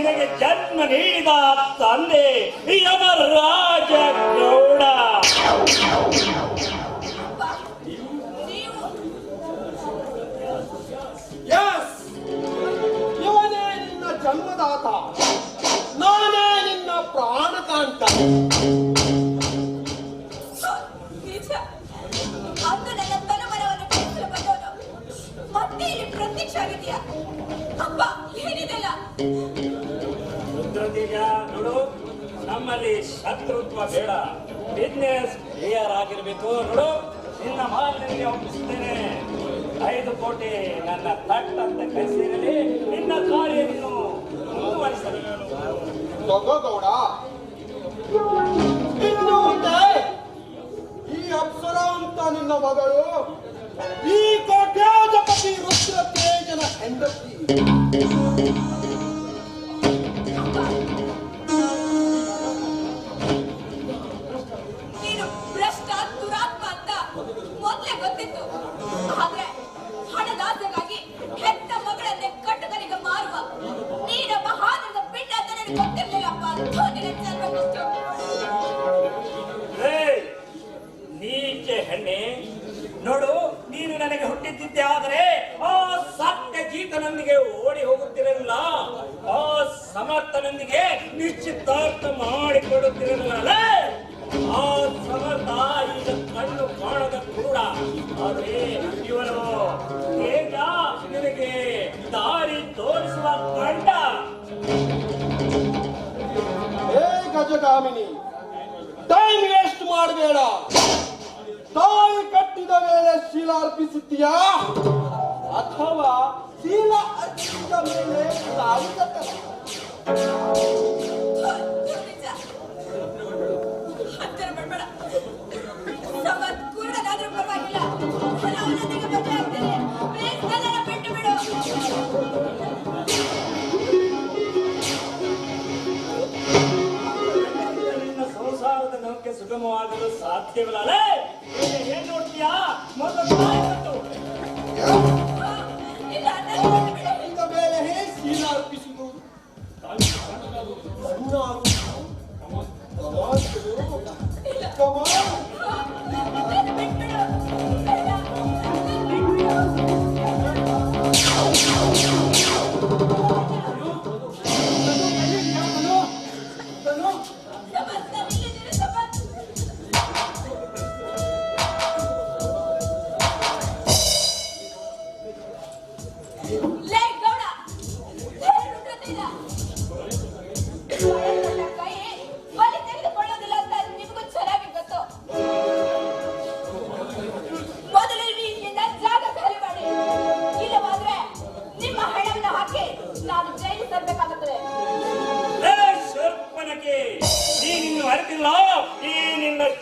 ನಿನಗೆ ಜನ್ಮ ನೀಡಿದ ತಂದೆ ಯಮರಾಜ ಗೌಡ. ಇವನೇ ನಿನ್ನ ಜನ್ಮದಾತ, ನಾನೇ ನಿನ್ನ ಪ್ರಾಣಕಾಂತ. ನೋಡು, ನಮ್ಮಲ್ಲಿ ಶತ್ರುತ್ವ ಬೇಡ, ಬಿಸ್ನೆಸ್ ಕ್ಲಿಯರ್ ಆಗಿರ್ಬೇಕು. ನೋಡು, ನಿನ್ನ ಮಾಲ್ ನಿನಗೆ ಒಪ್ಪಿಸ್ತೇನೆ. 5 ಕೋಟಿ ನನ್ನ ತಟ್ ಅಂತ ಕಳಿಸಿರಲಿ, ನಿನ್ನ ಕಾರ್ಯ ನೀನು ಮುಂದುವರಿಸಲಿ. ಗೌಡ, ಇನ್ನು ಮುಂದೆ ಈ ಅಪ್ಸರ ಅಂತ ನಿನ್ನ ಮಗಳು ಈ ಕೋಟ್ಯಾಧಿಪತಿ ರುದ್ರ ತೇಜನ ಹೆಂಡತಿ. ನೀಚೆ ಹೆಣ್ಣೆ, ನೋಡು, ನೀನು ನನಗೆ ಹುಟ್ಟಿದ್ದಿದ್ದೆ ಆದರೆ ಆ ಸತ್ಯ ಜೀತನೊಂದಿಗೆ ಓಡಿ ಹೋಗುತ್ತಿರಲಿಲ್ಲ, ಆ ಸಮರ್ಥನೊಂದಿಗೆ ನಿಶ್ಚಿತಾರ್ಥ ಮಾಡಿಕೊಡುತ್ತಿರಲಿಲ್ಲ. ಆ ಸಮರ್ಥ ಈಗ ಕಣ್ಣು ಕಾಣದ ಕೂಡ, ಆದರೆ ಇವನು ತೇಜ ನಿನಗೆ ದಾರಿ ತೋರಿಸುವ ಕಂಡ. ಗಜಗಾಮಿನಿ, ಟೈಮ್ ವೇಸ್ಟ್ ಮಾಡಬೇಡ. ತಾಯಿ ಕಟ್ಟಿದ ಮೇಲೆ ಶೀಲ ಅರ್ಪಿಸುತ್ತೀಯಾ ಅಥವಾ ಶೀಲ ಅರ್ಪಿಸಿದ ಮೇಲೆ ಸುಗಮವಾಗಲು ಸಾಧ್ಯವಿಲ್ಲ. ಏನ್ ನೋಡ್ತೀಯಾ? ಮೇಲೆ ಶೀಲ ಅರ್ಪಿಸುವುದು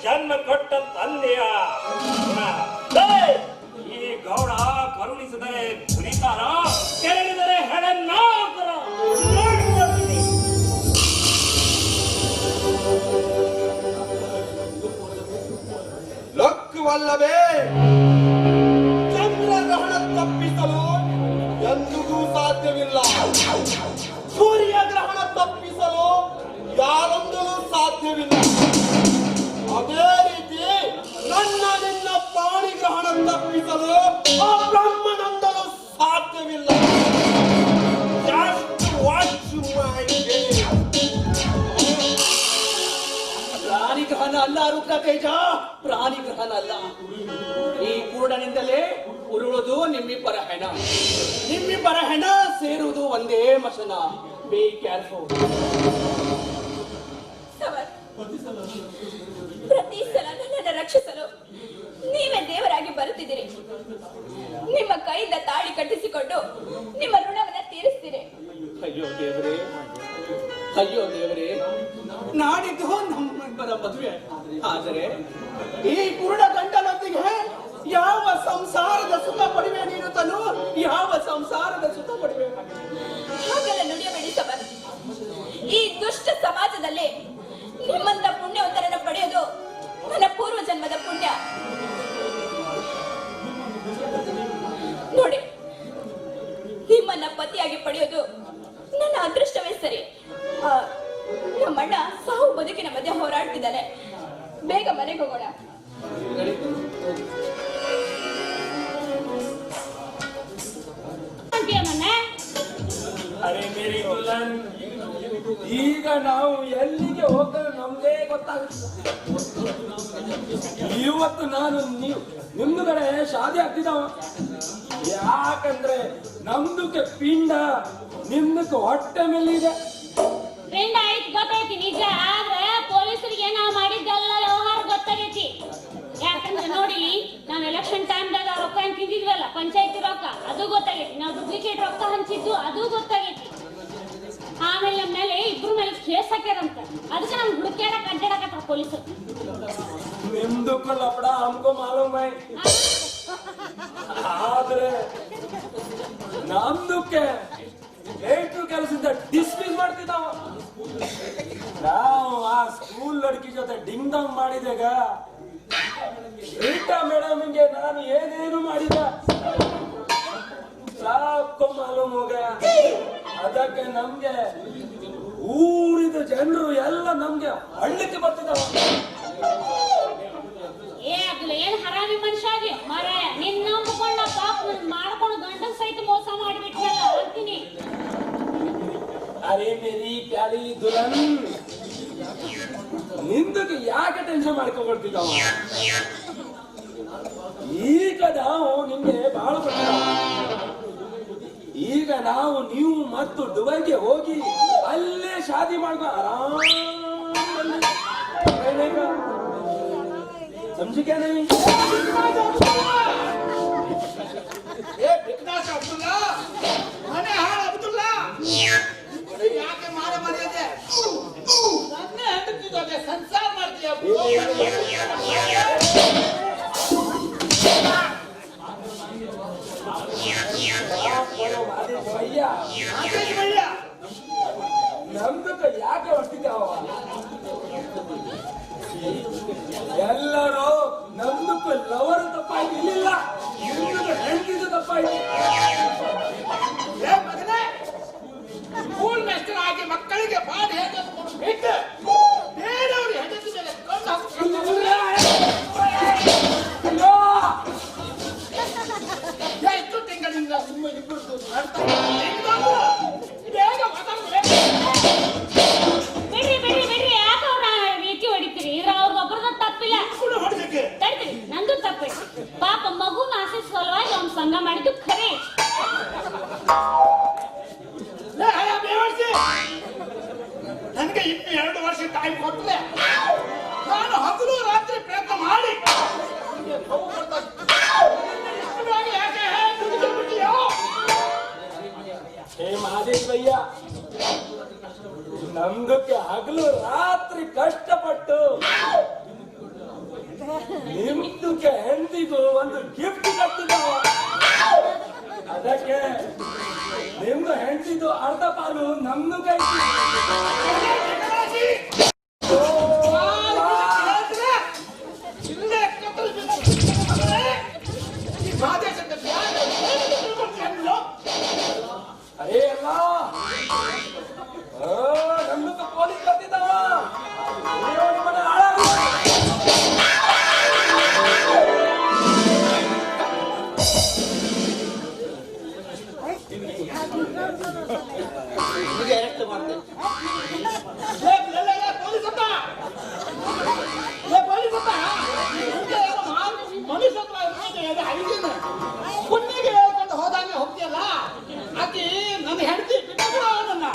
ಜನ್ಮ ಕೊಟ್ಟ ತಂದೆಯ ಈ ಗೌಡ ಕರುಣಿಸಿದರೆ ಪುರಿತಾರ, ಕೆರಳಿದರೆ ಹೆಣನ್ನಾಕರ. ಲಕ್ಕುವಲ್ಲವೇ ಚಂದ್ರಗ್ರಹಣ ತಪ್ಪಿಸಲು ಎಂದಿಗೂ ಸಾಧ್ಯವಿಲ್ಲ, ಸೂರ್ಯಗ್ರಹಣ ತಪ್ಪಿಸಲು ಯಾರೊಂದಲೂ ಸಾಧ್ಯವಿಲ್ಲ. ಅದೇ ರೀತಿ ನನ್ನ ನಿನ್ನ ಪ್ರಾಣಿಗ್ರಹಣ ತಪ್ಪಿಸಲು ಆ ಬ್ರಹ್ಮನಂದಲೂ ಸಾಧ್ಯವಿಲ್ಲ. ಪ್ರಾಣಿಗ್ರಹಣ ಅಲ್ಲ ರುದ್ರ ತೇಜ, ಪ್ರಾಣಿಗ್ರಹಣ ಅಲ್ಲ. ಈ ಕುರುಡನಿಂದಲೇ ಉರುಳುವುದು ನಿಮ್ಮಿಬ್ಬರ ಹೆಣ, ನಿಮ್ಮಿಬ್ಬರ ಹೆಣ ಸೇರುವುದು ಒಂದೇ ಮಶನ. Be careful. ಪ್ರತಿ ಸಲ ನನ್ನನ್ನು ರಕ್ಷಿಸಲು ನೀವೇ ದೇವರಾಗಿ ಬರುತ್ತಿದ್ದೀರಿ. ನಿಮ್ಮ ಕೈಯಿಂದ ತಾಳಿ ಕಟ್ಟಿಸಿಕೊಂಡು ನಿಮ್ಮ ಋಣವನ್ನ ತೀರಿಸ್ತೀರಿ. ಅಯ್ಯೋ ದೇವರೇ, ಅಯ್ಯೋ ದೇವರೇ, ನಾಡಿದ್ದು ನಮ್ಮಿಬ್ಬರ ಮದುವೆ. ಆದರೆ ಈ ಕುರುಡ ಗಂಡನೊಂದಿಗೆ ಯಾವ ಸಂಸಾರದ ಸುಖ ಪಡಿವೆ ನೀನು ತನು? ಯಾವ ಸಂಸಾರದ ಸುಖ ಪಡಿವೆ? ಹಾಗೆಲ್ಲ ನುಡಿಯಬೇಡಿ ಸಬರ್. ಈ ದುಷ್ಟ ಸಮಾಜದಲ್ಲಿ ನಿಮ್ಮಂತ ಪುಣ್ಯವಂತರನ್ನು ಪಡೆಯೋದು ನನ್ನ ಪೂರ್ವ ಜನ್ಮದ ಪುಣ್ಯ. ನೋಡಿ, ನಿಮ್ಮನ್ನ ಪತಿಯಾಗಿ ಪಡೆಯೋದು ನನ್ನ ಅದೃಷ್ಟವೇ ಸರಿ. ಹೇಳಿದ್ದಾನೆ. ಬೇಗ ಮನೆಗೆ ಹೋಗೋಣ. ಅರೆ ಮೇರಿ ದುಲ್ಹನ್, ಈಗ ನಾವು ಎಲ್ಲಿಗೆ ಹೋಗಲು ನಮ್ದೇ ಗೊತ್ತಾಗುತ್ತೆ. ಇವತ್ತು ನಾನು ನಿಮ್ದು ಕಡೆ ಶಾದಿ ಆಗ್ತಿದ್ದಾವ. ಯಾಕಂದ್ರೆ ನಮ್ದಕ್ಕೆ ಪಿಂಡ, ನಿಮ್ದಕ್ಕೆ ಹೊಟ್ಟೆ ಮೇಲಿದೆ. ಪಿಂಡ ಆಯ್ತು ಗೊತ್ತೈತಿ ನಿಜ. ಆದ್ರೆ ಪೊಲೀಸರಿಗೆ ನಾವು ಮಾಡಿದ್ದೆಲ್ಲ ವ್ಯವಹಾರ ಗೊತ್ತಾಗೈತಿ. ಯಾಕಂದ್ರೆ ನೋಡಿ, ನಾವು ಎಲೆಕ್ಷನ್ ಟೈಮ್ದಾಗ ರೊಕ್ಕ ಅಂತ ತಿಂದಿದ್ವಲ್ಲ, ಪಂಚಾಯತಿ ರೊಕ್ಕ, ಅದು ಗೊತ್ತಾಗೈತಿ. ನಾವು ಡುಪ್ಲಿಕೇಟ್ ರೊಕ್ಕ ಹಂಚಿದ್ದು ಅದು ಗೊತ್ತಾಗೈತಿ. ಆಮೇಲೆ ನಮ್ಮ ಮೇಲೆ ಇಬ್ರು ಮೇಲೆ ಕೇಸ್ ಹಾಕ್ಯಾರಂತ. ಅದಕ್ಕೆ ನಮ್ಗೆ ಹುಡುಕ್ಯಾಡಕ್ ಅಡ್ಡಾಡಕತ್ತಾರ ಪೊಲೀಸರು. ನಿಮ್ದಕ್ಕೂ ಲಪಡ ಹಮ್ಕೋ ಮಾಲೂಮ್ ಹೈ. ಆದ್ರೆ ನಮ್ದಕ್ಕೆ ಏಟು ಕೆಲಸದಿಂದ ಡಿಸ್ಮಿಸ್ ಮಾಡ್ತಿದ್ದಾವ. ನಾವು ಆ ಸ್ಕೂಲ್ ಲಡ್ಕಿ ಜೊತೆ ಡಿಂಗ್ ಡಂಗ್ ಮಾಡಿದಾಗ ರೀಟಾ ಮೇಡಮ್ಗೆ ನಾನು ಏನೇನು ಮಾಡಿದ ಸಾಕು ಮಾಲೂಮ್ ಹೋಗ. ಅದಕ್ಕೆ ನಮ್ಗೆ ಊರಿದ ಜನರು ಎಲ್ಲ ನಮ್ಗೆ ಹಳ್ಳಿಕ್ಕೆ ಬರ್ತಿದ್ದಾವ. ಅದ್ಲ ಏನ್ ಹರಾಮಿ ಮನುಷ್ಯ ಅದಿ ಮಾರಾಯ. ನಿನ್ನ ನಂಬ್ಕೊಂಡ ಪಾಪ ಮಾಡ್ಕೊಂಡು ಗಂಡನ್ ಸಹಿತ ಮೋಸ ಮಾಡಿಬಿಟ್ರಲ್ಲ ಅಂತೀನಿ. ಅರೆ ಮೇರಿ ಪ್ಯಾರಿ ದುಲ್ಹನ್, ನಿಂದಕ್ಕೆ ಯಾಕೆ ಟೆನ್ಷನ್ ಮಾಡ್ಕೊಳ್ತಿದ್ದಾವ? ಈಗ ನಾವು ನಿಮ್ಗೆ ಬಹಳ ಈಗ ನೀವು ಮತ್ತು ದುಬೈಗೆ ಹೋಗಿ ಅಲ್ಲೇ ಶಾದಿ ಮಾಡ್ಕೊ ಆರಾಮ. समझी क्या नहीं? ಏ ಬಿಕ್ನಾಸ್ ಅಬ್ದುಲ್ಲಾ, ಮನೆ ಹಾಳು ಅಬ್ದುಲ್ಲಾ, ಯಾಕೆ ಮರ್ಯಾದೆ ನನ್ನ ಹೆಂಡತಿ ಜೊತೆ ಸಂಸಾರ ಮಾಡ್ತೀಯ? ನಮ್ದಕ್ಕೆ ಯಾಕೆ ಹೊರ್ತಿದ್ದಾವ? ಎಲ್ಲರೂ ನಮ್ದಕ್ಕೂ ಲವರ್ ತಪ್ಪಾಯ್ತು, ಇಲ್ಲ ಹೆಂಡತಿದ್ದು ತಪ್ಪಾಯ್ತು. ಮಗನೇ, ಸ್ಕೂಲ್ ಮಾಸ್ಟರ್ ಆಗಿ ಮಕ್ಕಳಿಗೆ ಪಾಠ ಹೇಗೆ ಬಿಟ್ಟು ಬೇರೆಯವ್ರ ಹೆಂಡತಿ ಮೇಲೆ ಕಣ್ಣು ಹಾಕ್ಕೊಂಡು ಎಷ್ಟು ತಿಂಗಳಿಂದ ಸುಮ್ಮನೆ ಇಬ್ಬರು ಬೇಗ ಬಿಡ್ರಿ ಯಾಕೆ ಅವ್ರ ರೀತಿ ಹೊಡಿತೀರಿ? ಇದ್ರ ಅವ್ರಿಗೊಬ್ಬರದ ತಪ್ಪಿಲ್ಲ. ತಡ್ತೀರಿ, ನಂದು ತಪ್ಪೈತಿ. ಪಾಪ ಮಗು ಆಸೆ ಸಲುವಾಗಿ ಅವ್ನ ಸಂಘ ಮಾಡಿದ್ದು ಖರೆ. ನನಗೆ ಇನ್ನು 2 ವರ್ಷ ಟೈಮ್ ಕೊಟ್ಟರೆ ನಾನು ಹಗಲು ರಾತ್ರಿ ಪ್ರಯತ್ನ ಮಾಡಿ ಹೇ ಮಹಾದೇಶ್ ಭಯ್ಯ, ನಮ್ದಕ್ಕೆ ಹಗಲು ರಾತ್ರಿ ಕಷ್ಟಪಟ್ಟು ನಿಮ್ದಕ್ಕೆ ಹೆಂಡತಿಗೂ ಒಂದು ಗಿಫ್ಟ್ ಕಟ್ಟಿದ್ದಾವ. ಅದಕ್ಕೆ ನಿಮ್ದು ಹೆಂಡತಿದು ಅರ್ಧ ಪಾಲು ನಮ್ದು ಕೈ. ಅರೇ ಅಲ್ಲ, ನಮ್ದು ಪೊಲೀಸ್ ಬರ್ತಿದ್ದಾವ. ನಿಮ್ಮನ್ನ ಹಾಳಾಗ ಹುಣ್ಣಿಗೆ ಹೇಳ್ಕೊಂಡು ಹೋದಾಗ ಹೋಗ್ತೀಯಲ್ಲ, ಆಕಿ ನನ್ನ ಹೆಂಡತಿ ಬಿಟ್ಟು ಅವನನ್ನ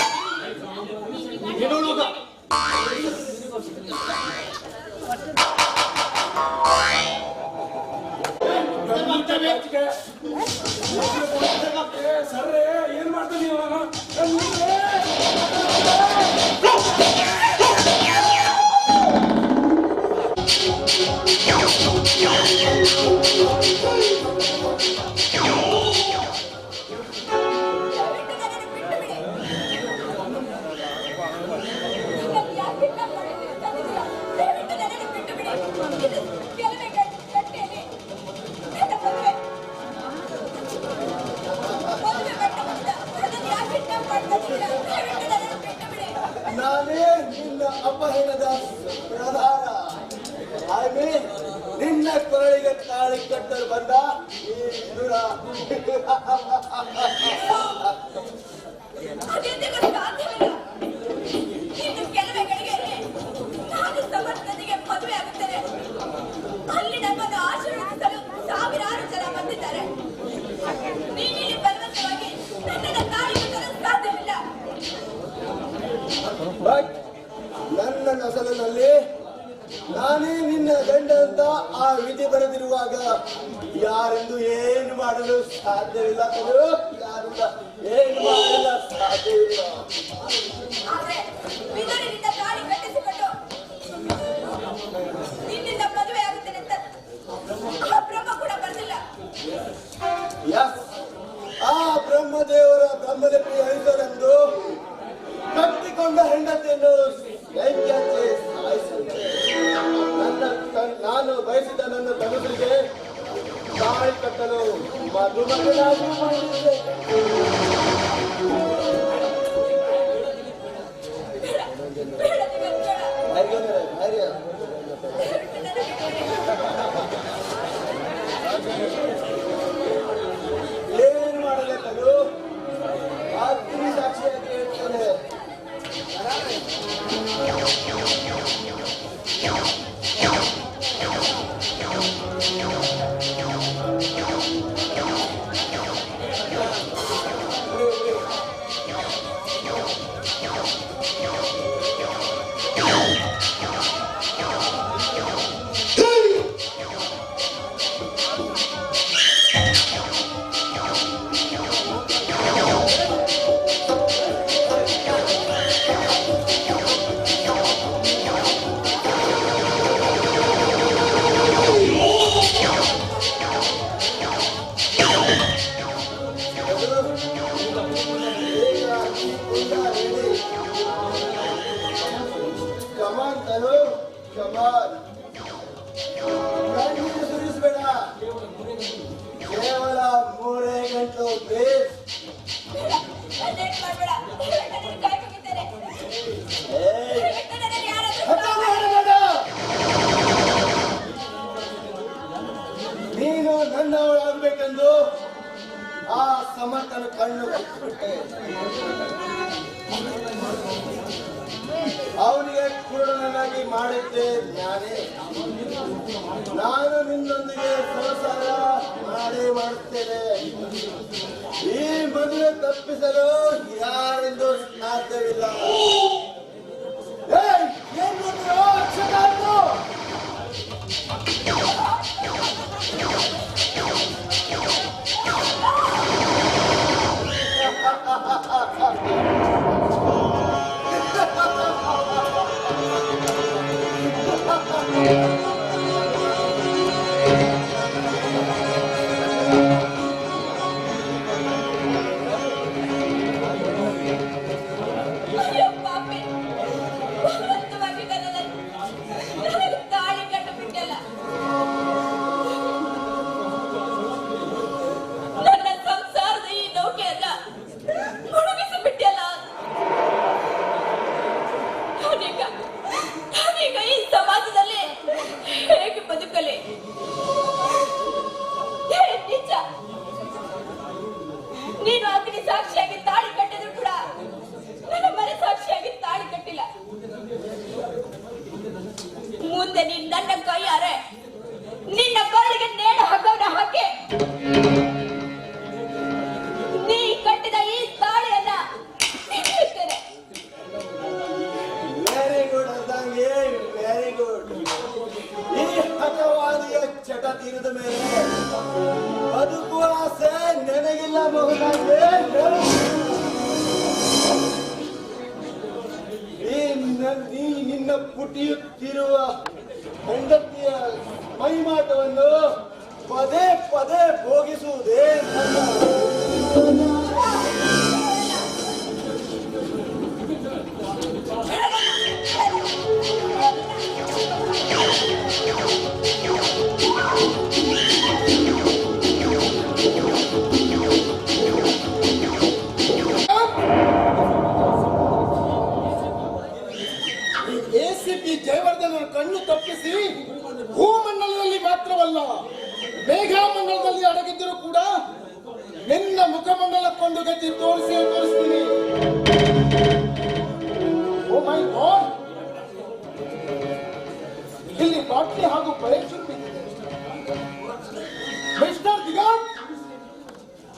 ಸರ್ ಏನ್ ಮಾಡ್ತೀನಿ ಇವಾಗ? ನಾನೇ ನಿನ್ನ ಅಪಹರಣದ ಪ್ರಧಾನ ಕಟ್ಟಲು ಬಂದ ಈ ವಿದುರ. ಅದೆಂದಿಗೂ ಸಾಧ್ಯವಿಲ್ಲ. ಇನ್ನು ಕೆಲವೇ ಗಳಿಗೆಯಲ್ಲಿ ನಾನು ಸಮರ್ಥನಿಗೆ ಮದುವೆ ಆಗುತ್ತೇನೆ. ಅಲ್ಲಿ ನಮ್ಮನ್ನು ಆಶೀರ್ವದಿಸಲು ಸಾವಿರಾರು ಜನ ಬಂದಿದ್ದಾರೆ. ನೀನಿಲ್ಲಿ ಬಲವಂತವಾಗಿ ನನ್ನನ್ನು ತಾಳಿ ಕಟ್ಟಲು ಸಾಧ್ಯವಿಲ್ಲ. ಬಟ್ ನನ್ನ ನಸಲಿನಲ್ಲಿ ನಾನೇ ನಿನ್ನ ಗಂಡ ಅಂತ ಆ ವಿಧಿ ಬರೆದಿರುವಾಗ ಯಾರೆಂದು ಏನು ಮಾಡಲು ಸಾಧ್ಯವಿಲ್ಲ. ಯಾರಿಂದ ಏನು ಮಾಡಲು ಸಾಧ್ಯವಿಲ್ಲ. ಆದ್ರೆ ವಿದುರನಿಂದ ತಾಳಿ ಕಟ್ಟಿಸಿಕೊಂಡು ನಿನ್ನಿಂದ ಮದುವೆ ಆಗುತ್ತೇನೆ ಅಂತ ಆ ಬ್ರಹ್ಮ ಕೂಡ ಬರ್ಲಿಲ್ಲ. ಯಸ್, ಆ ಬ್ರಹ್ಮದೇವರ ಬ್ರಹ್ಮದೇವಿ ಹರಿಸಲೆಂದು ಕಟ್ಟಿಕೊಂಡ ಹೆಂಡತಿಯನ್ನು ಯಜ್ಞಕ್ಕೆ ಸಾಯಿಸಿದೆ. ನಾನು ಬಯಸಿದ ನನ್ನ ತನುವಿಗೆ ತಾಳಿ ಕಟ್ಟಲು ಮದುಮಗನಾಗಿ ಮಾಡಿದ್ದೆ. ಬೇಡ ದಿಗಂತರ. ಧೈರ್ಯ ಏನು ಮಾಡಬೇಕದು ಅಗ್ನಿ ಸಾಕ್ಷಿಯಾಗಿ ಹೇಳ್ತೇನೆ. ಕಮಾನ್ ತನು, ಕಮಾನ್. ಕಣ್ಣೀರು ಸುರಿಸಬೇಡ. ಕೇವಲ 3 ಗಂಟು ಬೇಸ್. ಅದೇನ್ ಮಾಡ್ಬೇಡ. ನಾನು ಕೈ ಮುಗಿತೇನೆ. ಏಯ್, ನನ್ನನ್ನು ಯಾರಾದ್ರೂ ಹಠ ಮಾಡಬೇಡ. ನೀನು ನನ್ನವಳಾಗಬೇಕೆಂದು ಆ ಸಮರ್ಥನ ಕಣ್ಣು ಬಿಟ್ಟುಬಿಟ್ಟೆ. ಅವನಿಗೆ ಕುರುಡನಾಗಿ ಮಾಡಿದ್ದೆ ನಾನೇ. ನಾನು ನಿನ್ನೊಂದಿಗೆ ಸಂಸಾರ ಮಾಡುತ್ತೇನೆ. ಈ ಮದುವೆ ತಪ್ಪಿಸಲು ಯಾರೆಂದು ಸಾಧ್ಯವಿಲ್ಲ. ಏಯ್, ಏನ್ ನೋಡ್ತೀರೋ ಅಕ್ಷತಾರ್ದು? ಅಯ್ಯೋ ಪಾಪಿ, ಬಲವಂತವಾಗಿ ನನಗೆ ತಾಳಿ ಕಟ್ಟಿಬಿಟ್ಟಲ್ಲ. ನನ್ನ ಸಂಸಾರದ ಈ ನೌಕೆಯನ್ನ ಮುಳುಗಿಸಿಬಿಟ್ಟಲ್ಲ. ನಾನೀಗ ಈ ಸಮಾಜದಲ್ಲಿ ಹೇಗೆ ಬದುಕಲಿ? ನಿಜ, ನೀನು ಅಗ್ನಿ ಸಾಕ್ಷಿಯಾಗಿ ತಾಳಿ ಕಟ್ಟಿದ್ರು ಕೂಡ ನನ್ನ ಮನೆ ಸಾಕ್ಷಿಯಾಗಿ ತಾಳಿ ಕಟ್ಟಿಲ್ಲ. ಮುಂದೆ ನೀನ್ ನನ್ನ ಕೈಯಾರೆ ನಿನ್ನ ಬಾಳಿಗೆ ನೇಣು ಹಗ್ಗವನ್ನ ಹಾಕಿ ನೀ ಕಟ್ಟಿದ ಈ ತಾಳಿಯನ್ನ ಬಿಚ್ಚುತ್ತೇನೆ. ವೆರಿ ಗುಡ್ ಅರ್ಧಾಂಗಿ, ವೆರಿ ಗುಡ್. ಈ ಹಠವಾದಿಯ ಚಟ ತೀರಿದ ಮೇಲೆ ಬದುಕುವ ಆಸೆ ನನಗಿಲ್ಲ ಮಹುದಾಂಗಿ. ನೀ ನಿನ್ನ ಪುಟಿಯುತ್ತಿರುವ ಹೆಂಡತಿಯ ಮೈಮಾಟವನ್ನು ಪದೇ ಪದೇ ಭೋಗಿಸುವುದೇ ನನ್ನ ACP ಜಯವರ್ಧನ ಕಣ್ಣು ತಪ್ಪಿಸಿ ಭೂಮಂಡಲದಲ್ಲಿ ಮಾತ್ರವಲ್ಲ ಮೇಘ ನಿನ್ನ ಮುಖಮಂಡಲಕ್ಕೊಂದು ಗತಿ ತೋರಿಸ್ತೀನಿ. ಓ ಮೈ ಗಾಡ್, ಇಲ್ಲಿ ಬಾಟ್ಲಿ ಹಾಗೂ ಪರೀಕ್ಷೆ ಬಿದ್ದಿದೆ. ಮಿಸ್ಟರ್ ದಿಗಾಂತ್,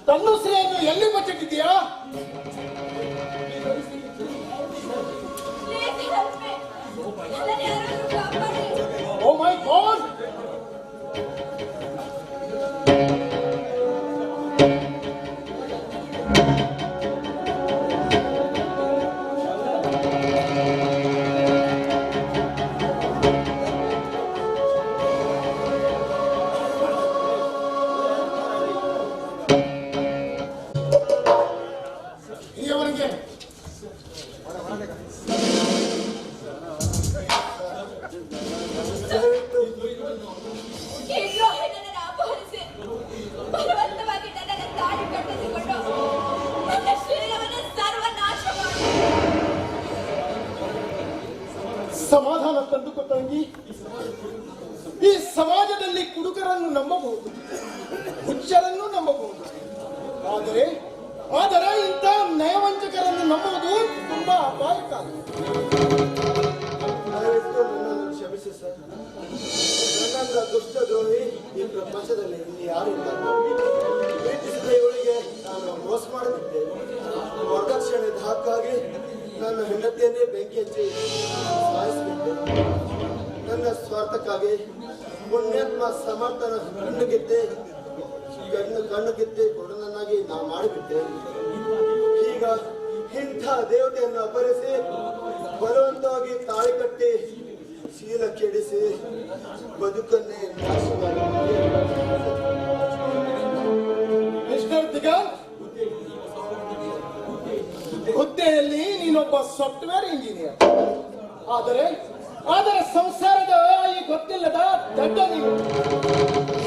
ತನ್ನುಶ್ರೀಯನ್ನು ಎಲ್ಲಿ ಬಚ್ಚಿಟ್ಟಿದ್ದೀಯಾ? ಓ ಮೈ ಗಾಡ್, ಇವನಿಗೆ ಈ ದ್ರೋಹಿ ನನ್ನನ್ನು ಅಪಹರಿಸಿ ಬಲವಂತವಾಗಿ ನನ್ನನ್ನು ತಾಳಿ ಕಟ್ಟಿಸಿಕೊಂಡು ನನ್ನ ಶರೀರವನ್ನು ಸರ್ವನಾಶ ಮಾಡಿ ಸಮಾಧಾನ ತಂದುಕೊ ತಂಗಿ. ಈ ಸಮಾಜದಲ್ಲಿ ಕುಡುಕರನ್ನು ನಂಬಬಹುದು, ಹುಚ್ಚರನ್ನು ನಂಬಬಹುದು, ಆದರೆ ಇಂಥ ನಯವಂಚಕರನ್ನು ನಂಬುವುದು ತುಂಬಾ ಅಪಾಯಕಾರಿ. ಕ್ಷಮಿಸಿ ಸರ್, ನನ್ನಂತ ದುಷ್ಟ ದ್ರೋಹಿ ಈ ಪ್ರಪಂಚದಲ್ಲಿ ಇಲ್ಲಿ ಯಾರು ಇಲ್ಲ. ಪ್ರೀತಿಸಿದ ಇವಳಿಗೆ ನಾನು ಮೋಸ ಮಾಡುತ್ತಿದ್ದೇನೆ. ವರದಕ್ಷಿಣೆ ಹಕ್ಕಾಗಿ ನನ್ನ ಹೆಂಡತಿಯನ್ನೇ ಬೆಂಕಿ ಹಚ್ಚಿ ಸಾಯಿಸಿಬಿಟ್ಟೆ. ನನ್ನ ಸ್ವಾರ್ಥಕ್ಕಾಗಿ ಪುಣ್ಯಾತ್ಮ ಸಮರ್ಥನ ಕಣ್ಣು ಗೆದ್ದೆ ಕೊಡನನ್ನಾಗಿ ನಾವು ಮಾಡಿಬಿಟ್ಟೆ. ಈಗ ಇಂಥ ದೇವತೆಯನ್ನು ಅಪಹರಿಸಿ ಬಲವಂತವಾಗಿ ತಾಳಿ ಕಟ್ಟಿ ಶೀಲ ಕೆಡಿಸಿ ಬದುಕನ್ನೇ ನಾಶ ಮಾಡಿಬಿಟ್ಟೆ. ಮಿಸ್ಟರ್ ದಿಗಾಂತ್, ಹುದ್ದೆಯಲ್ಲಿ ನೀನೊಬ್ಬ ಸಾಫ್ಟ್ವೇರ್ ಇಂಜಿನಿಯರ್, ಆದರೆ ಸಂಸಾರದ ಈ ಗೊತ್ತಿಲ್ಲದ ದಡ್ಡ ನೀವು.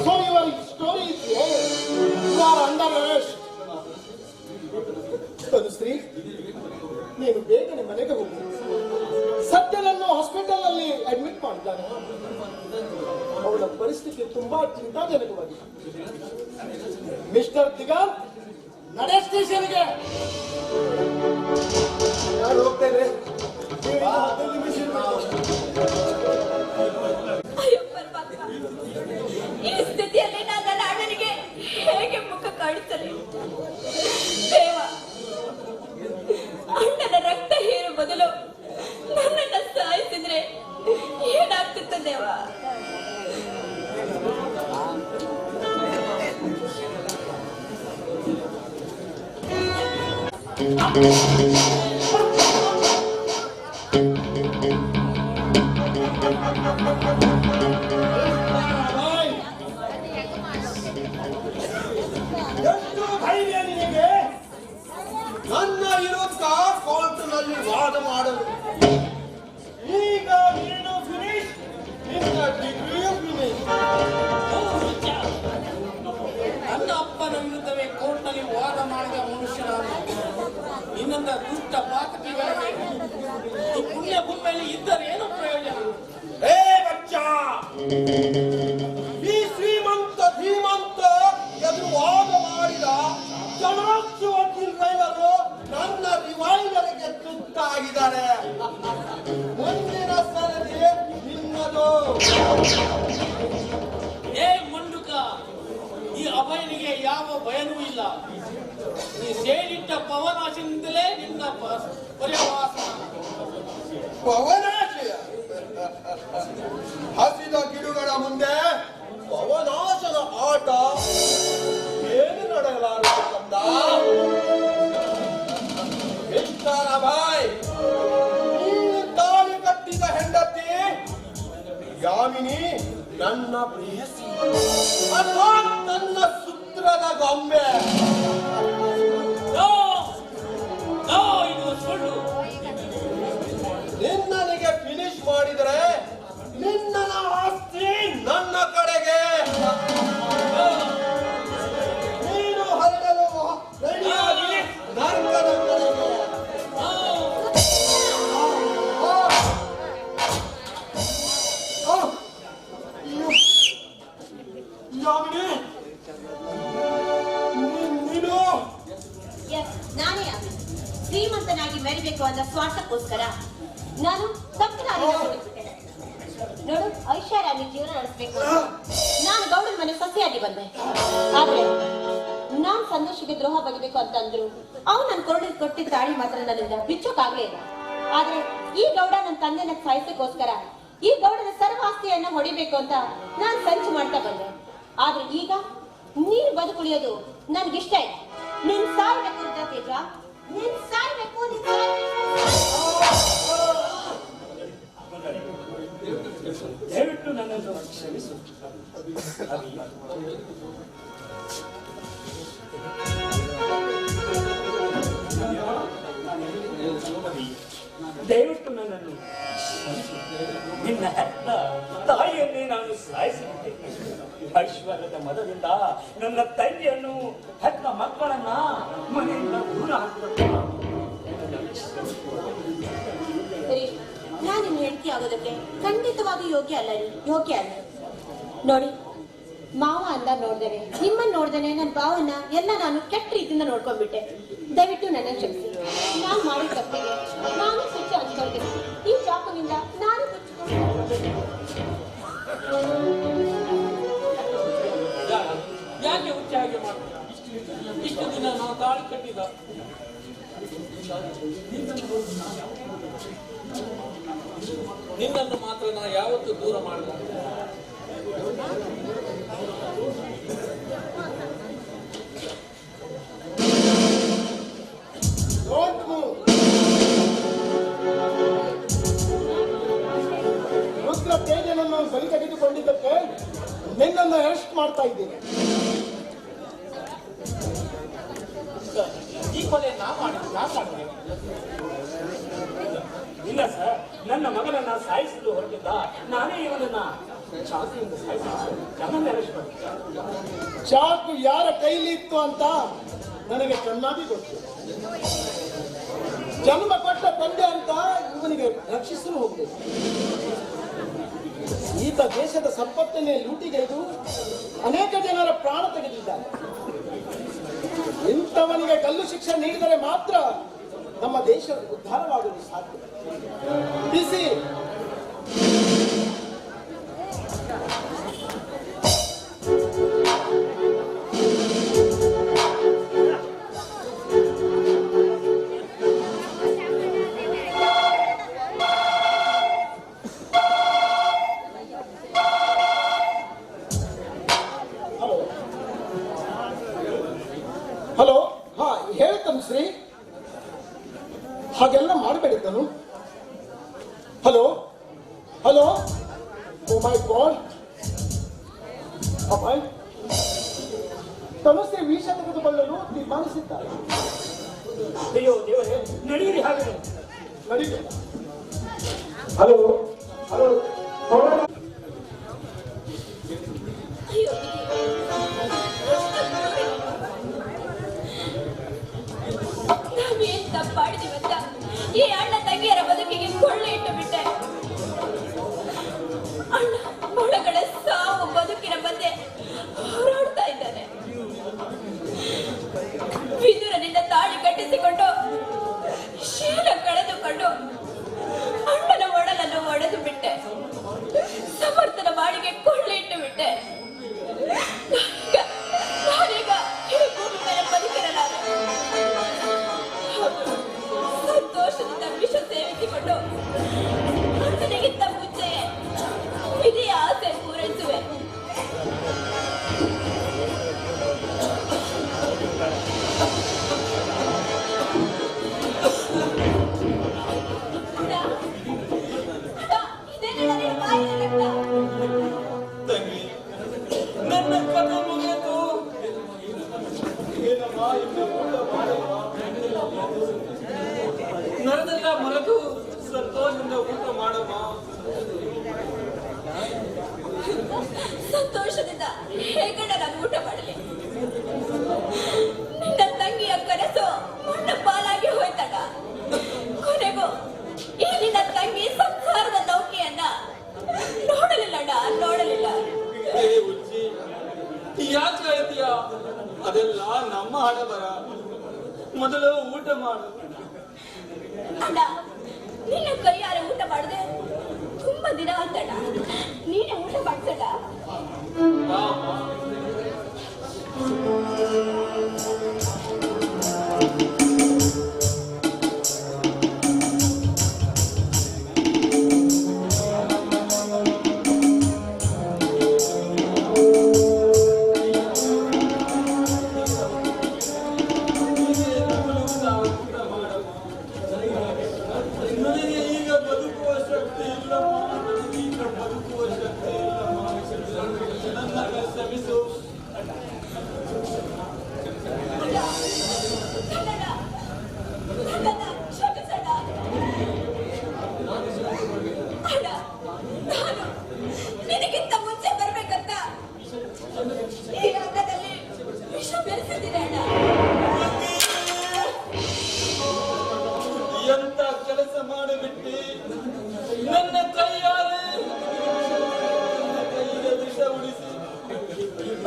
So your story you are under arrest. Tanushree, ನೀನು ಬೇಗನೆ ಮನೆಗೆ ಹೋಗಿ. ಸತ್ಯನನ್ನು ಹಾಸ್ಪಿಟಲ್ ನಲ್ಲಿ ಅಡ್ಮಿಟ್ ಮಾಡಿದ್ದಾನೆ. ಅವಳ ಪರಿಸ್ಥಿತಿ ತುಂಬಾ ಚಿಂತಾಜನಕವಾಗಿದೆ. ಮಿಸ್ಟರ್ ದಿಗಾಂತ್, ನಡೆ ಸ್ಟೇಷನ್ಗೆ. ನಾನು ಹೋಗ್ತೇನೆ. ಅಯ್ಯೋ ಪರಮಾತ್ಮ, ಈ ಸ್ಥಿತಿಯಲ್ಲಿ ನಾನು ನನ್ನ ಅಣ್ಣನಿಗೆ ಹೇಗೆ ಮುಖ ಕಾಣಿಸಲಿ? ದೇವ, ಅಣ್ಣನ ರಕ್ತ ಹೀರು ಬದಲು ನನ್ನನ್ನ ಸಾಯಿಸಿದ್ರೆ ಏನಾಗ್ತಿತ್ತು ದೇವ? ಎಷ್ಟು ಧೈರ್ಯ ನಿನಗೆ ನನ್ನ ವಿರುದ್ಧ ಕೋರ್ಟ್ನಲ್ಲಿ ವಾದ ಮಾಡಲು? ಈಗ ನೀನು ಫಿನಿಶ್, ನಿನ್ನ ಡಿಗ್ರಿಯು ಫಿನಿಶ್. ನನ್ನ ಅಪ್ಪನ ವಿರುದ್ಧವೇ ಕೋರ್ಟ್ನಲ್ಲಿ ವಾದ ಮಾಡಿದ ಮನುಷ್ಯನಾದ ನಿನ್ನಂತ ದುಷ್ಟ ಪಾತಕಿಗಳಿಗೆ ಈ ಪುಣ್ಯ ಭೂಮಿಯಲ್ಲಿ ಇದ್ದರೇನು ಪ್ರಯೋಜನ? ಏ ಬಚ್ಚ, ಈ ಶ್ರೀಮಂತ ಎದುರು ವಾದ ಮಾಡಿದ ಜನಾಕ್ಷು ವಕೀಲ್ ಡ್ರೈವರು ನನ್ನ ರಿವೈವರ್ಗೆ ತುತ್ತಾಗಿದ್ದಾರೆ. ಮುಂದಿನ ಸರದಿ ನಿನ್ನದು. ಏ ಮಂಡುಕ, ಈ ಅಭಯನಿಗೆ ಯಾವ ಭಯನೂ ಇಲ್ಲ. ನೀ ಸೇರಿಟ್ಟ ಪವನಾಶದಿಂದಲೇ ನಿನ್ನ ಪರ್ಯವಾಸನ. ಪವನಾಶಯ? ಹಸಿದ ಗಿಡುಗಳ ಮುಂದೆ ಪವನಾಶದ ಆಟ ಏನು ನಡೆಯಲಾರದು ಕಂದ. ಮಿಸ್ಟರ್ ಅಭಯ್, ನೀನು ತಾಳಿ ಕಟ್ಟಿದ ಹೆಂಡತಿ ಯಾಮಿನಿ ನನ್ನ ಪ್ರಿಯಸಿ ಅಥವಾ ನನ್ನ ಸುತ್ರದ ಗೊಂಬೆ? ಇದು ಸುಳ್ಳು. ನಿನ್ನನಿಗೆ ಫಿನಿಶ್ ಮಾಡಿದರೆ ನಿನ್ನ ಆಸ್ತಿ ನನ್ನ ಕಡೆಗೆ. ನೀನು ಹರಡಲು ರೆಡಿಯಾಗಿ ನರ್ಕದ ಕಡೆಗೆ. ಯಾಮಿನಿ, ನೀನು ಅನ್ನೋ ಸ್ವಾರ್ಥಕ್ಕೋಸ್ಕರ ನಾನು ತಪ್ಪು ದಾರಿಯಲ್ಲಿ ಹೋಗ್ಬಿಟ್ಟೆ. ನೋಡು, ಐಷಾರಾಮಿ ಜೀವನ ನಡೆಸಬೇಕು ನಾನು ಗೌಡನ ಮನೆ ಸೊಸೆಯಾಗಿ ಬಂದೆ. ಆದ್ರೆ ನಾನ್ ಸಂತೋಷಕ್ಕೆ ದ್ರೋಹ ಬಗೆಬೇಕು ಅಂತಂದ್ರು ಅವ್ನು ನನ್ ಕೊಟ್ಟಿದ್ದ ತಾಳಿ ಮಾತ್ರ ನನ್ನಿಂದ ಬಿಚ್ಚೋಕಾಗ್ಲೇ ಇಲ್ಲ. ಆದ್ರೆ ಈ ಗೌಡ ನನ್ನ ತಂದೆನ ಸಾಯಿಸಕ್ಕೋಸ್ಕರ ಈ ಗೌಡನ ಸರ್ವಾಸ್ತಿಯನ್ನ ಹೊಡಿಬೇಕು ಅಂತ ನಾನ್ ಸಂಚು ಮಾಡ್ತಾ ಬಂದೆ. ಆದ್ರೆ ಈಗ ನೀನ್ ಬದುಕುಳಿಯೋದು ನನ್ಗಿಷ್ಟ ಇಲ್ಲ. ನೀನ್ ಸಾಯ್ಬೇಕು ಅಂತ ತೇಜ, ನೀನ್ ಸಾಯ್ಬೇಕು, ನೀನ್ ದಯವಿಟ್ಟು ನನ್ನನ್ನು ಕ್ಷಮಿಸು. ದಯವಿಟ್ಟು ನನ್ನನ್ನು ನಿನ್ನ ಹೆತ್ತ ತಾಯಿಯನ್ನೇ ನಾನು ಸಾಯಿಸಿಬಿಟ್ಟೆ. ಐಶ್ವರ್ಯದ ಮದದಿಂದ ನನ್ನ ತಂಗಿಯನ್ನು ಹೆತ್ತ ಮಕ್ಕಳನ್ನ ಮನೆಯಿಂದ ದೂರ ಹಾಕಿದ. ನಾನು ನಿನ್ನ ಹೆಂಡತಿ ಆಗೋದಕ್ಕೆ ಖಂಡಿತವಾಗಿ ಯೋಗ್ಯ ಅಲ್ಲ. ನೋಡಿ, ಮಾವ ಅಂದ ನೋಡ್ದೇನೆ, ನಿಮ್ಮನ್ನ ನೋಡ್ದೇನೆ ನನ್ನ ಭಾವನ ಎಲ್ಲ ನಾನು ಕೆಟ್ಟ ರೀತಿಯಿಂದ ನೋಡ್ಕೊಂಡ್ಬಿಟ್ಟೆ. ದಯವಿಟ್ಟು ನನ್ನ ಕ್ಷಮಿಸಿ. ನಾನು ಮಾಡಿದ ತಪ್ಪಿಗೆ ನಾನು ಶಿಕ್ಷೆ ಹಂಚ್ಕೊಳ್ತೀನಿ. ಈ ಚಾಕುವಿಂದ ನಾನು ಯಾಕೆ ಹುಚ್ಚ ಹಾಗೆ ಮಾಡ್ತೀರಾ? ಇಷ್ಟು ದಿನ ನಾವು ತಾಳಿ ಕಟ್ಟಿದ ನಿನ್ನನ್ನು ಮಾತ್ರ ನಾವು ಯಾವತ್ತೂ ದೂರ ಮಾಡಲ್ಲ. ರುದ್ರ ತೇಜನನ್ನು ಬಲಿ ತೆಗೆದುಕೊಂಡಿದ್ದಕ್ಕೆ ನಿನ್ನನ್ನು ಅರೆಸ್ಟ್ ಮಾಡ್ತಾ ಇದ್ದೀನಿ. ಈ ಕೊಲೆ ನಾ ಮಾಡಿದ್ದೇನೆ. ಇಲ್ಲ ಸರ್, ನನ್ನ ಮಗನನ್ನ ಸಾಯಿಸಲು ಹೊರಟಿದ್ದ ನಾನೇ ಇವನನ್ನ ಚಾಕುವಿಂದ ಸಾಯಿಸಿದ್ದೆ. ನನ್ನನ್ನು ಅರೆಸ್ಟ್ ಮಾಡಿದ್ದೆ. ಚಾಕು ಯಾರ ಕೈಲಿ ಇತ್ತು ಅಂತ ನನಗೆ ಚೆನ್ನಾಗಿ ಗೊತ್ತು. ಜನ್ಮ ಕೊಟ್ಟ ತಂದೆ ಅಂತ ಇವನಿಗೆ ರಕ್ಷಿಸಲು ಹೋಗಬೇಕು. ಈತ ದೇಶದ ಸಂಪತ್ತನ್ನೇ ಲೂಟಿಗೆದು ಅನೇಕ ಜನರ ಪ್ರಾಣ ತೆಗೆದಿದ್ದಾನೆ. ಇಂಥವನಿಗೆ ಗಲ್ಲು ಶಿಕ್ಷೆ ನೀಡಿದರೆ ಮಾತ್ರ ನಮ್ಮ ದೇಶ ಉದ್ಧಾರವಾಗಲು ಸಾಧ್ಯ. ಬಿಸಿ ಹಲೋ. ಹಾ, ಹೇಳ್ತಾನೆ ಶ್ರೀ, ಹಾಗೆಲ್ಲ ಮಾಡಬೇಡಿದ್ದನು. ಹಲೋ ಹಲೋ, ಓ ಮೈ ಗಾಡ್, ಅಪಾಯ್ ತಮಸ್ಸೆ ವಿಷ ತೆಗೆದುಕೊಳ್ಳಲು ತೀರ್ಮಾನಿಸಿದ್ದಾರೆ. ಅಯ್ಯೋ ದೇವರೇ, ನಡೆಯಿರಿ ಹಾಗೆ. ನಡೀಬೇಡ. ಹಲೋ ಹಲೋ, ಅಯ್ಯೋ, ನಾವೇನ್ ತಪ್ಪಾಡಿದೀವಂತ ಈ ಅಣ್ಣ ತಂಗಿಯರ ಬದುಕಿಗೆ ಕೊಳ್ಳೆ ಇಟ್ಟು ಬಿಟ್ಟೆ. ಅಣ್ಣ ಮೊಳಗಳ ಸಾವು ಬದುಕಿನ ಮಧ್ಯೆ ಹೋರಾಡ್ತಾ ಇದ್ದಾನೆ. ವಿದುರನಿಂದ ತಾಳಿ ಕಟ್ಟಿಸಿಕೊಂಡು ಶೀಲ ಕಳೆದುಕೊಂಡು ಅಣ್ಣನ ಒಡಲನ್ನು ಒಡೆದು ಬಿಟ್ಟೆ. ಸಮರ್ಥನ ಬಾಳಿಗೆ ಕೊಳ್ಳೆ ಇಟ್ಟು ಬಿಟ್ಟೆ. ನಾನೀಗ ಈ ಭೂಮಿ ಮೇಲೆ ಬದುಕಿರಲಾರೆ. ಸಂತೋಷದಿಂದ ವಿಷ ಸೇವಿಸಿಕೊಂಡು ಅಣ್ಣನಿಗಿಂತ ಮುಂಚೆ ವಿಧಿಯ ಆಸೆ ಪೂರೈಸುವೆ. ತಂಗಿ, ನನ್ನ ಕಥೆ ಮುಗಿಯಿತು. ನರದೆಲ್ಲ ಮರೆತು ಸಂತೋಷದಿಂದ ಊಟ ಮಾಡಮ್ಮ. ಸಂತೋಷದಿಂದ ಹೇಗಣ್ಣ ನಾನು ಊಟ ಮಾಡಲಿ? ನಿನ್ನ ತಂಗಿಯ ಕನಸು ಮಣ್ಣ ಪಾಲಾಗಿ ಹೋಯ್ತಣ್ಣ. ಕೊನೆಗೂ ಈ ನಿನ್ನ ತಂಗಿ ಸಂಸಾರದ ನೌಕೆಯನ್ನ ನೋಡಲಿಲ್ಲ ಅಣ್ಣ, ನೋಡಲಿಲ್ಲ. ಏ ಉಚ್ಚಿ, ಯಾಕೆ ಹೇಳ್ತೀಯ? ಅದೆಲ್ಲ ನಮ್ಮ ಹಣೆ ಬರ. ಮೊದಲು ಊಟ ಮಾಡು. ಅಣ್ಣ ನಿನ್ನ ಕೈಯಾರೆ ಊಟ ಮಾಡಿದೆ ತುಂಬಾ ದಿನ ಆತಣ್ಣ. ನೀನೇ ಊಟ ಮಾಡ್ಸಣ್ಣ. ನನಗೆ ಈಗ ಬದುಕುವ ಶಕ್ತಿ ಇಲ್ಲಮ್ಮ, ನನಗೆ ಈಗ ಬದುಕುವ ಶಕ್ತಿ ಇಲ್ಲಮ್ಮ. ನನ್ನ ಕ್ಷಮಿಸು. ನಿನಗಿಂತ ಮುಂಚೆ ಬರ್ಬೇಕಂತ ಈ ಅನ್ನದಲ್ಲಿ ವಿಷ ಬೆರೆಸಿದ್ದೀನಿ ಅಣ್ಣ. ಎಂತ ಕೆಲಸ ಮಾಡಿಬಿಟ್ಟಿ, ನನ್ನ ಕೈಯಾರೆ ಕೈಗೆ ವಿಷ ಉಳಿಸಿ.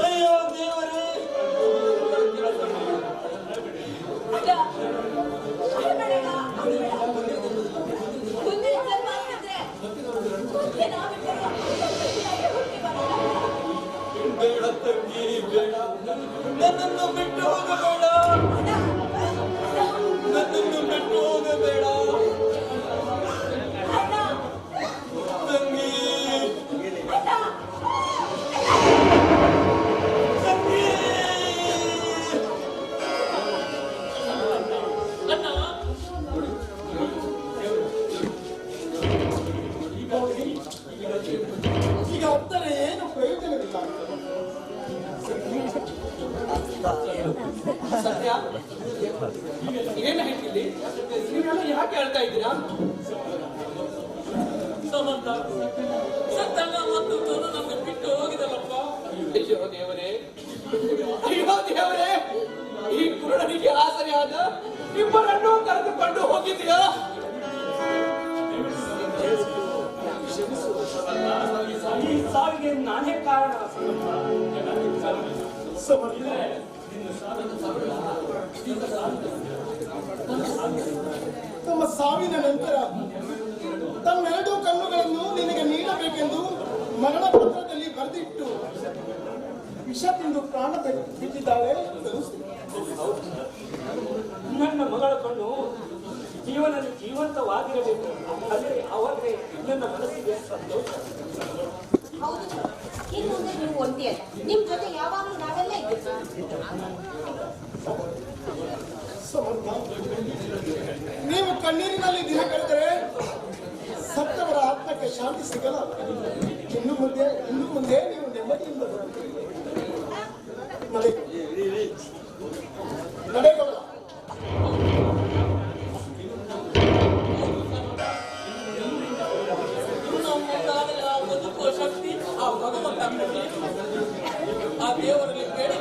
ಅಯ್ಯೋ ದೇವರೇ, ಕೆಲಸ ಮಾಡಿ. ಅಣ್ಣ, ಅಳ್ಬೇಡಣ್ಣ, ಅಳ್ಬೇಡ. ಮುಂದಿನ ಜನ್ಮ ಅಂತಂದ್ರೆ ಮತ್ತೆ ನಾವಿಬ್ಬರು ಹುಟ್ಟಿ ಬರೋಣ. ಬೇಡ ತಂಗಿ, ಬೇಡ, ನನ್ನನ್ನು ಬಿಟ್ಟು ಹೋಗಬೇಡ, ನನ್ನನ್ನು ಬಿಟ್ಟು ಹೋಗಬೇಡ ತಂಗಿ, ತಂಗಿ. ಈಗ ಹತ್ತರೆ ಏನು ಪ್ರಯೋಜನವಿಲ್ಲ. ಸತ್ಯ ಏನು ಹೇಳ್ತಿಲ್ಲಿ? ನೀವೆಲ್ಲ ಯಾಕೆ ಹೇಳ್ತಾ ಇದ್ದೀರಾ? ಸಮಂತ ಸತ್ತಣ್ಣ ಮತ್ತು ನನ್ನ ಬಿಟ್ಟು ಹೋಗಿದಲ್ಲಪ್ಪ. ಅಯ್ಯೋ ದೇವರೇ, ಅಯ್ಯೋ ದೇವರೇ, ಈ ಕುರುಡನಿಗೆ ಆಸರೆಯಾದ ಇಬ್ಬರನ್ನು ಕರೆದುಕೊಂಡು ಹೋಗಿದೆಯಾ? ಈ ಸಾವಿಗೆ ನಾನೇ ಕಾರಣ. ತಮ್ಮ ಸಾವಿನ ನಂತರ ತಮ್ಮೆರಡೂ ಕಣ್ಣುಗಳನ್ನು ನಿನಗೆ ನೀಡಬೇಕೆಂದು ಮರಣ ಪತ್ರದಲ್ಲಿ ಬರೆದಿಟ್ಟು ವಿಷ ತಿಂದು ಪ್ರಾಣ ಬಿಟ್ಟಿದ್ದಾಳೆ ಅನಿಸುತ್ತದೆ. ನನ್ನ ಮಗಳ ಕಣ್ಣು ಜೀವನದಲ್ಲಿ ಜೀವಂತವಾಗಿರಬೇಕು. ಅಲ್ಲೇ ಅವರೇ ನನ್ನ ಮನಸ್ಸಿಗೆ ಸಂತೋಷ. ಹೌದು, ಇನ್ನು ಮುಂದೆ ನೀವು ಒಂಟಿಯಲ್ಲ, ನಿಮ್ ಜೊತೆ ಯಾವಾಗಲೂ ನಾವೆಲ್ಲ ಇದ್ದೀವಿ. ಸಮರ್ಥ, ನೀವು ಕಣ್ಣೀರಿನಲ್ಲಿ ದಿನ ಕಳೆದರೆ ಸತ್ತವರ ಆತ್ಮಕ್ಕೆ ಶಾಂತಿ ಸಿಗಲ್ಲ. ಇನ್ನು ಮುಂದೆ ನೀವು ನೆಮ್ಮದಿಯಿಂದ ಬರುತ್ತೀರಿ. ನಡೆಯೋಣ. ಬದುಕುವ ಶಕ್ತಿ ಆ ಭಗವಂತ ಕೊಡ್ಲಿ. ಆ ದೇವರಲ್ಲಿ ಬೇಡಿ